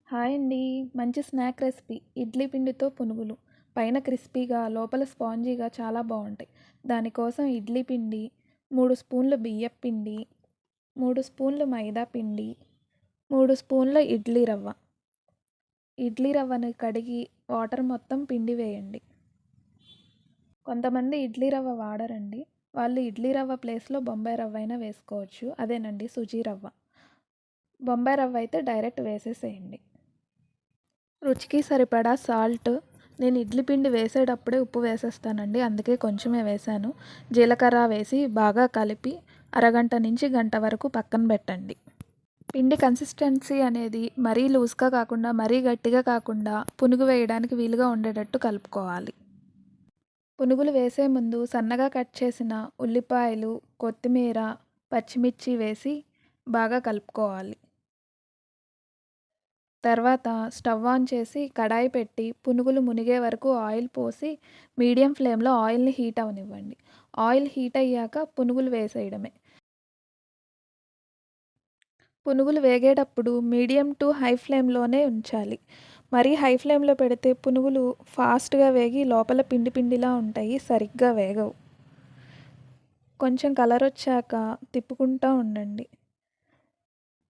Hi అండి. మంచి snack recipe idli పిండితో పునుగులు. పైన క్రిస్పీగా, లోపల స్పాంజీగా చాలా బావుంటాయి. దానికోసం ఇడ్లీ పిండి, 3 స్పూన్లు బియ్యపు పిండి, 3 స్పూన్లు మైదా పిండి, 3 స్పూన్ల ఇడ్లీ రవ్వ. ఇడ్లీ రవ్వని కడిగి వాటర్ మొత్తం పిండి వేయండి. కొంతమంది ఇడ్లీ రవ్వ వాడరండి. వాళ్ళు ఇడ్లీ రవ్వ ప్లేస్‌లో బొంబాయి రవ్వ అయినా వేసుకోవచ్చు. అదేనండి సుజీ రవ్వ. బొంబాయి రవ్వ అయితే డైరెక్ట్ వేసేసేయండి. రుచికి సరిపడా సాల్ట్. నేను ఇడ్లీ పిండి వేసేటప్పుడే ఉప్పు వేసేస్తానండి. అందుకే కొంచెమే వేశాను. జీలకర్ర వేసి బాగా కలిపి అరగంట నుంచి గంట వరకు పక్కన పెట్టండి. పిండి కన్సిస్టెన్సీ అనేది మరీ లూజ్‌గా కాకుండా, మరీ గట్టిగా కాకుండా పునుగు వేయడానికి వీలుగా ఉండేటట్టు కలుపుకోవాలి. పునుగులు వేసే ముందు సన్నగా కట్ చేసిన ఉల్లిపాయలు, కొత్తిమీర, పచ్చిమిర్చి వేసి బాగా కలుపుకోవాలి. తర్వాత స్టవ్ ఆన్ చేసి కడాయి పెట్టి పునుగులు మునిగే వరకు ఆయిల్ పోసి మీడియం ఫ్లేమ్‌లో ఆయిల్‌ని హీట్ అవ్వనివ్వండి. ఆయిల్ హీట్ అయ్యాక పునుగులు వేసేయడమే. పునుగులు వేగేటప్పుడు మీడియం టు హై ఫ్లేమ్‌లోనే ఉంచాలి. మరీ హై ఫ్లేమ్‌లో పెడితే పునుగులు ఫాస్ట్‌గా వేగి లోపల పిండి పిండిలా ఉంటాయి. సరిగ్గా వేగవు. కొంచెం కలర్ వచ్చాక తిప్పుకుంటా ఉండండి.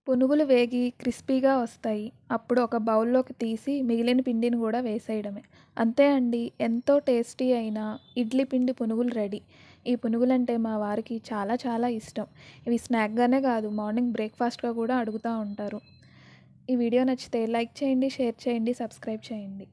పునుగులు వేగి క్రిస్పీగా వస్తాయి. అప్పుడు ఒక బౌల్లోకి తీసి మిగిలిన పిండిని కూడా వేసేయడమే. అంతే అండి. ఎంతో టేస్టీ అయిన ఇడ్లీ పిండి పునుగులు రెడీ. ఈ పునుగులంటే మా వారికి చాలా చాలా ఇష్టం. ఇవి స్నాక్‌గానే కాదు, మార్నింగ్ బ్రేక్‌ఫాస్ట్‌గా కూడా అడుగుతా ఉంటారు. ఈ వీడియో నచ్చితే లైక్ చేయండి, షేర్ చేయండి, సబ్స్క్రైబ్ చేయండి.